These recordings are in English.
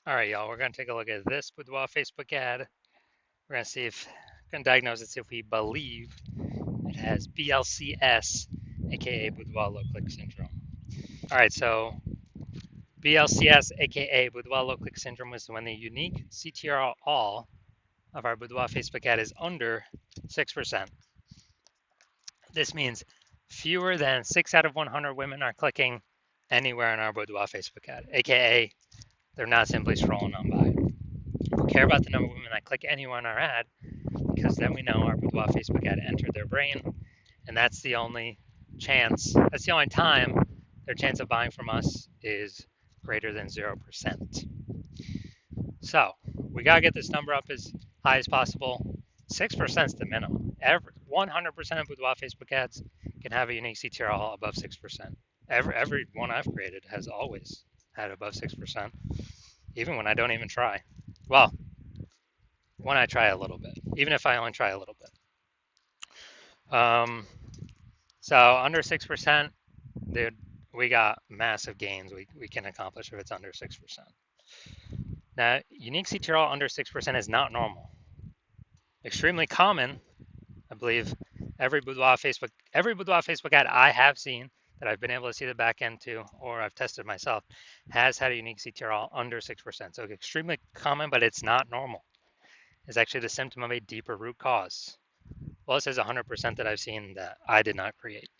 All right, y'all, we're going to take a look at this Boudoir Facebook ad. We're going to see if, going to diagnose it, see if we believe it has BLCS, aka Boudoir low click syndrome. All right, so BLCS, aka Boudoir low click syndrome, is when the unique CTR all of our Boudoir Facebook ad is under 6%. This means fewer than 6 out of 100 women are clicking anywhere in our Boudoir Facebook ad, aka they're not simply scrolling on by. We care about the number of women that click anywhere on our ad because then we know our Boudoir Facebook ad entered their brain, and that's the only that's the only time their chance of buying from us is greater than 0%. So we got to get this number up as high as possible. 6% is the minimum. 100% of Boudoir Facebook ads can have a unique CTRL above 6%. Every one I've created has always had above 6%, even when I don't even try. Well, when I try a little bit, even if I only try a little bit. So under 6%, dude, we got massive gains we can accomplish if it's under 6%. Now, unique CTRL under 6% is not normal. Extremely common, I believe, every Boudoir Facebook ad I have seen that I've been able to see the back end to, or I've tested myself, has had a unique CTRL under 6%. So extremely common, but it's not normal. It's actually the symptom of a deeper root cause. Well, this is 100% that I've seen that I did not create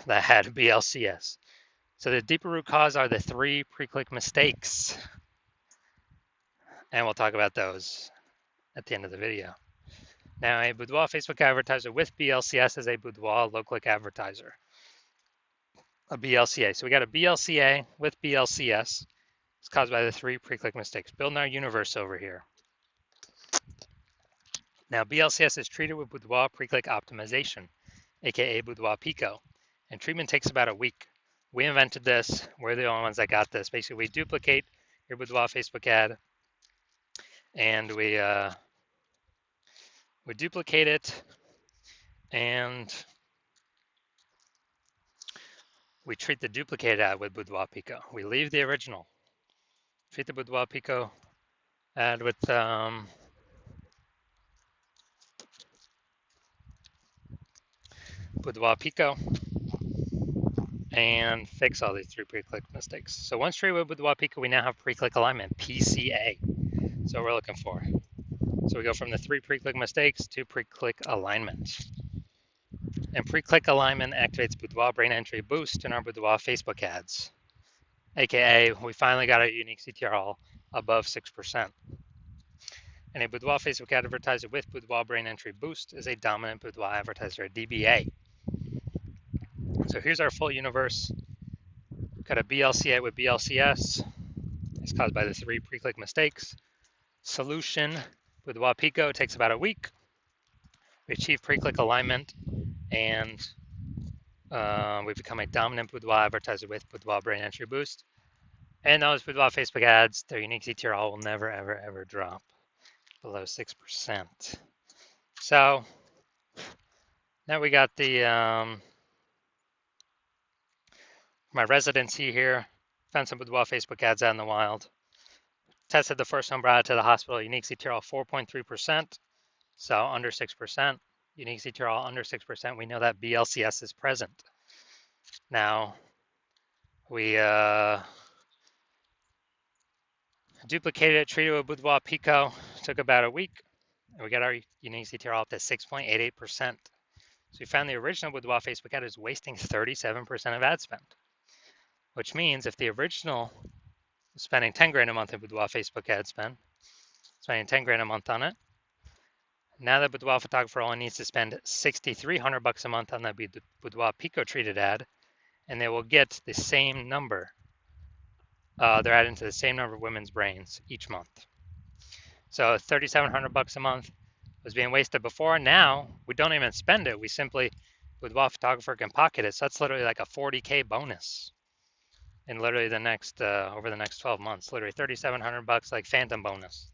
that had BLCS. So the deeper root cause are the 3 pre-click mistakes, and we'll talk about those at the end of the video. Now, a Boudoir Facebook advertiser with BLCS is a Boudoir low-click advertiser, a BLCA. So we got a BLCA with BLCS. It's caused by the 3 pre-click mistakes. Building our universe over here. Now, BLCS is treated with Boudoir pre-click optimization, aka Boudoir Pico, and treatment takes about a week. We invented this. We're the only ones that got this. Basically, we duplicate your Boudoir Facebook ad, and we duplicate it, and we treat the duplicated ad with Boudoir Pico. We leave the original. Treat the Boudoir Pico ad with Boudoir Pico and fix all these 3 pre-click mistakes. So once treated with Boudoir Pico, we now have pre-click alignment, PCA. So we're looking for. So we go from the 3 pre-click mistakes to pre-click alignment. And pre-click alignment activates Boudoir brain entry boost in our Boudoir Facebook ads, aka we finally got a unique CTRL above 6%. And a Boudoir Facebook advertiser with Boudoir brain entry boost is a dominant Boudoir advertiser, a DBA. So here's our full universe. Got a BLCA with BLCS. It's caused by the 3 pre-click mistakes. Solution with Boudoir Pico takes about a week. We achieve pre-click alignment, and we become a dominant Boudoir advertiser with Boudoir brain entry boost. And those Boudoir Facebook ads, their unique CTRL will never, ever, ever drop below 6%. So now we got the my residency here. Found some Boudoir Facebook ads out in the wild. Tested the first one, brought it to the hospital. Unique CTRL 4.3%, so under 6%. Unique CTRL under 6%. We know that BLCS is present. Now we duplicated it, treated with Boudoir Pico. Took about a week, and we got our unique CTRL up to 6.88%. So we found the original Boudoir Facebook ad is wasting 37% of ad spend, which means if the original was spending 10 grand a month in Boudoir Facebook ad spend, spending 10 grand a month on it, now the Boudoir photographer only needs to spend $6,300 a month on the Boudoir Pico treated ad, and they will get the same number. They're adding to the same number of women's brains each month. So $3,700 a month was being wasted before. Now we don't even spend it. We simply, Boudoir photographer can pocket it. So that's literally like a 40K bonus in literally the next over the next 12 months. Literally $3,700 like phantom bonus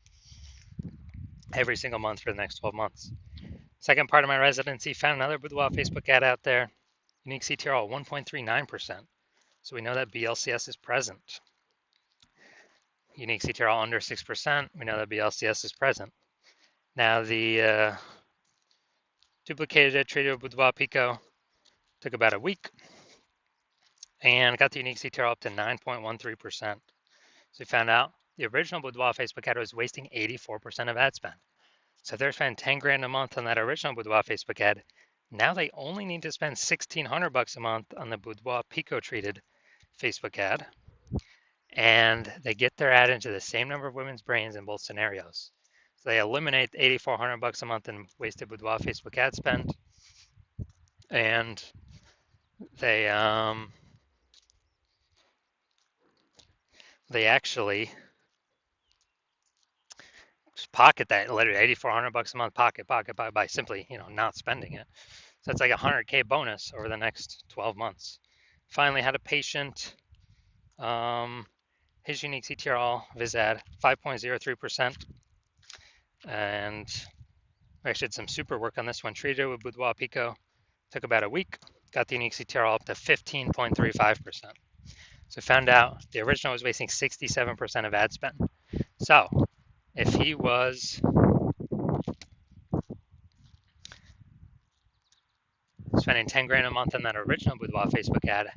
every single month for the next 12 months. Second part of my residency, found another Boudoir Facebook ad out there. Unique CTRL 1.39%. So we know that BLCS is present. unique CTRL under 6%, we know that BLCS is present. Now the duplicated it, treated with Boudoir Pico, took about a week, and got the unique CTRL up to 9.13%. So we found out the original Boudoir Facebook ad was wasting 84% of ad spend. So if they're spending 10 grand a month on that original Boudoir Facebook ad, now they only need to spend $1,600 a month on the Boudoir Pico treated Facebook ad, and they get their ad into the same number of women's brains in both scenarios. So they eliminate $8,400 a month in wasted Boudoir Facebook ad spend, and they actually just pocket that literally $8,400 a month pocket by simply not spending it. So it's like a 100K bonus over the next 12 months. Finally had a patient, his unique CTRL of his ad 5.03%, and I actually did some super work on this one. Treated it with Boudoir Pico, took about a week, got the unique CTRL up to 15.35%. So found out the original was wasting 67% of ad spend. So if he was spending 10 grand a month on that original Boudoir Facebook ad,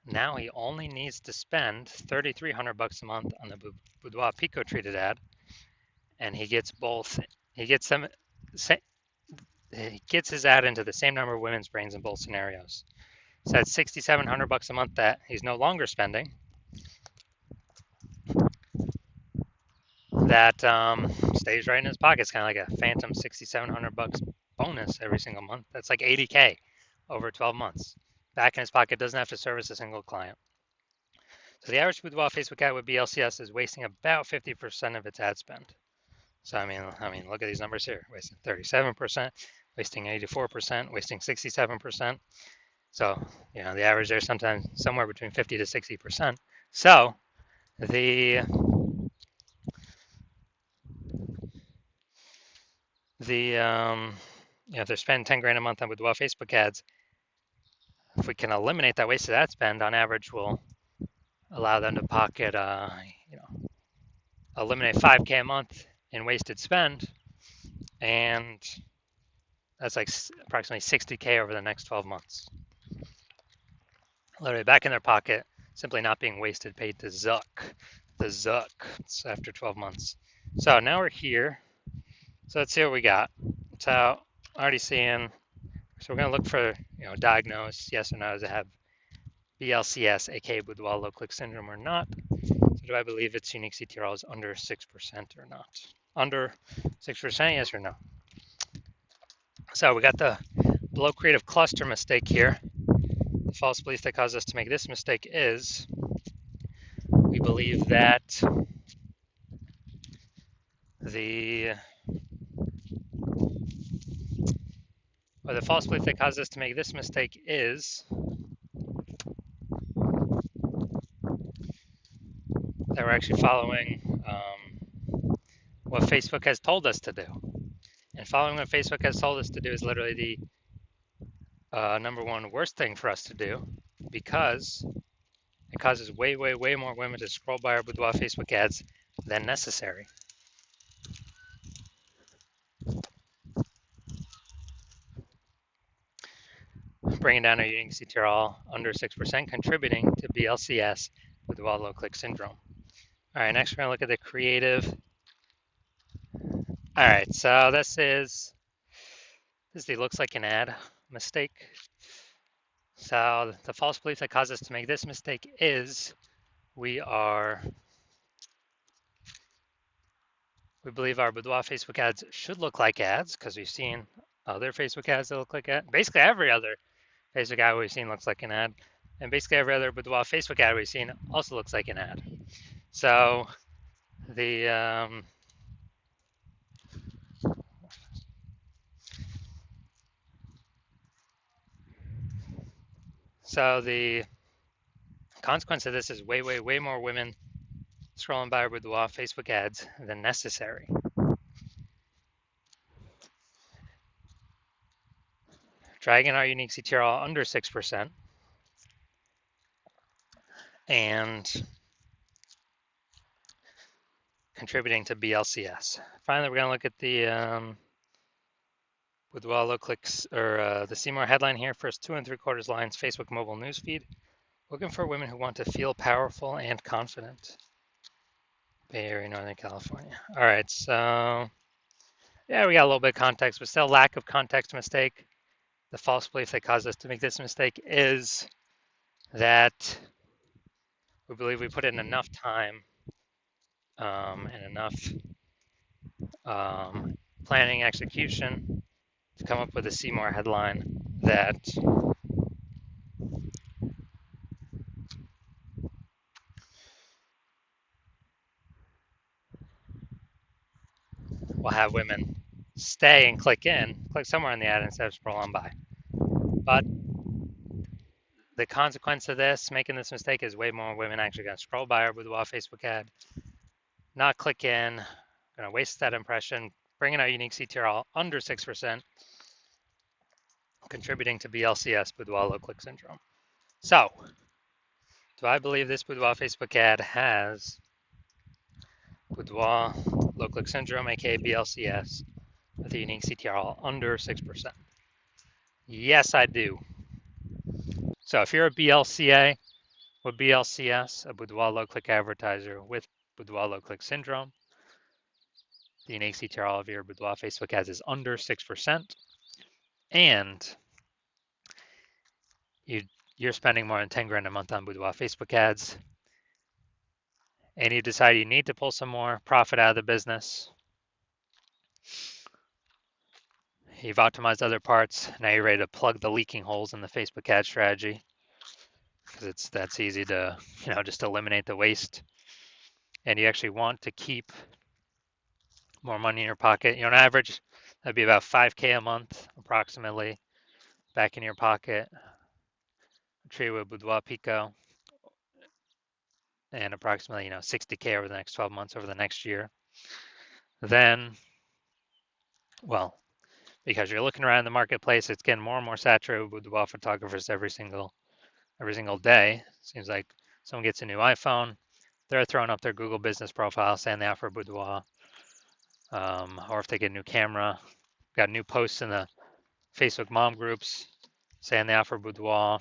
now he only needs to spend $3,300 a month on the Boudoir Pico treated ad, and he gets both. He gets his ad into the same number of women's brains in both scenarios. So that's $6,700 a month that he's no longer spending. That stays right in his pocket. It's kind of like a phantom $6,700 bonus every single month. That's like 80K over 12 months. Back in his pocket, doesn't have to service a single client. So the average Boudoir Facebook ad with BLCS is wasting about 50% of its ad spend. So I mean, look at these numbers here: wasting 37%, wasting 84%, wasting 67%. So the average there sometimes somewhere between 50 to 60%. So if they're spending 10 grand a month on Boudoir Facebook ads, if we can eliminate that wasted ad spend, on average, we'll allow them to pocket, eliminate 5K a month in wasted spend, and that's like approximately 60K over the next 12 months. Literally back in their pocket, simply not being wasted, paid to Zuck. The Zuck. It's after 12 months. So now we're here. So let's see what we got. So already seeing, so we're going to look for, diagnose, yes or no, does it have BLCS, aka Boudoir low click syndrome or not? So do I believe its unique CTRL is under 6% or not? Under 6%, yes or no? So we got the below creative cluster mistake here. The false belief that caused us to make this mistake is we believe that the false belief that caused us to make this mistake is that we're actually following what Facebook has told us to do. And following what Facebook has told us to do is literally the number one worst thing for us to do, because it causes way, way, way more women to scroll by our Boudoir Facebook ads than necessary. Bringing down our unique CTRL under 6%, contributing to BLCS Boudoir low click syndrome. All right, next we're going to look at the creative. All right, so this is the looks like an ad mistake. So the false belief that caused us to make this mistake is we believe our Boudoir Facebook ads should look like ads, because we've seen other Facebook ads that look like ads. Basically every other Facebook ad we've seen looks like an ad, and basically every other Boudoir Facebook ad we've seen also looks like an ad. So the consequence of this is way, way, way more women scrolling by our Boudoir Facebook ads than necessary. Dragging our unique CTRL under 6%, and contributing to BLCS. Finally, we're going to look at the Boudoir low clicks, or the Seymour headline here. First 2 3/4 lines, Facebook mobile newsfeed. Looking for women who want to feel powerful and confident. Bay Area, Northern California. All right, so yeah, we got a little bit of context, but still lack of context mistake. The false belief that caused us to make this mistake is that we believe we put in enough time and enough planning execution to come up with a Seymour headline that will have women stay and click somewhere in the ad instead of scroll on by. But the consequence of this, making this mistake, is way more women actually going to scroll by our Boudoir Facebook ad, not click in, going to waste that impression, bringing our unique CTR under 6%, contributing to BLCS, Boudoir low click syndrome. So, do I believe this Boudoir Facebook ad has Boudoir low click syndrome, aka BLCS, with a unique CTR under 6%? Yes, I do. So if you're a BLCA with BLCS, a Boudoir low click advertiser with Boudoir low click syndrome, the unique CTR of your Boudoir Facebook ads is under 6%, and you're spending more than 10 grand a month on Boudoir Facebook ads, and you decide you need to pull some more profit out of the business. You've optimized other parts. Now you're ready to plug the leaking holes in the Facebook ad strategy, because that's easy to, just eliminate the waste. And you actually want to keep more money in your pocket. On average, that'd be about 5K a month, approximately, back in your pocket. Tree with Boudoir Pico, and approximately 60K over the next 12 months, over the next year. Then, well, because you're looking around the marketplace, it's getting more and more saturated with Boudoir photographers every single day. Seems like someone gets a new iPhone, they're throwing up their Google business profile saying they offer Boudoir. Or if they get a new camera, got new posts in the Facebook mom groups saying they offer Boudoir.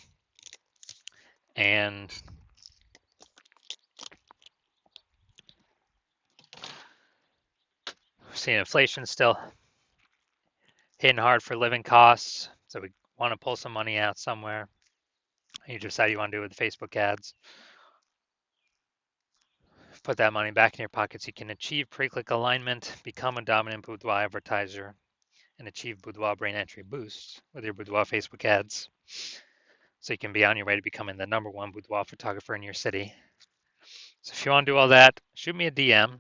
And we're seeing inflation still hitting hard for living costs. So we want to pull some money out somewhere. You decide you want to do it with Facebook ads. Put that money back in your pocket so you can achieve pre-click alignment, become a dominant Boudoir advertiser, and achieve Boudoir brain entry boosts with your Boudoir Facebook ads. So you can be on your way to becoming the #1 Boudoir photographer in your city. So if you want to do all that, shoot me a DM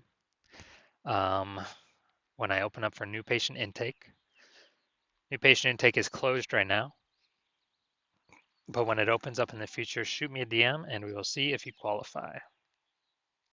when I open up for new patient intake. New patient intake is closed right now, but when it opens up in the future, shoot me a DM and we will see if you qualify.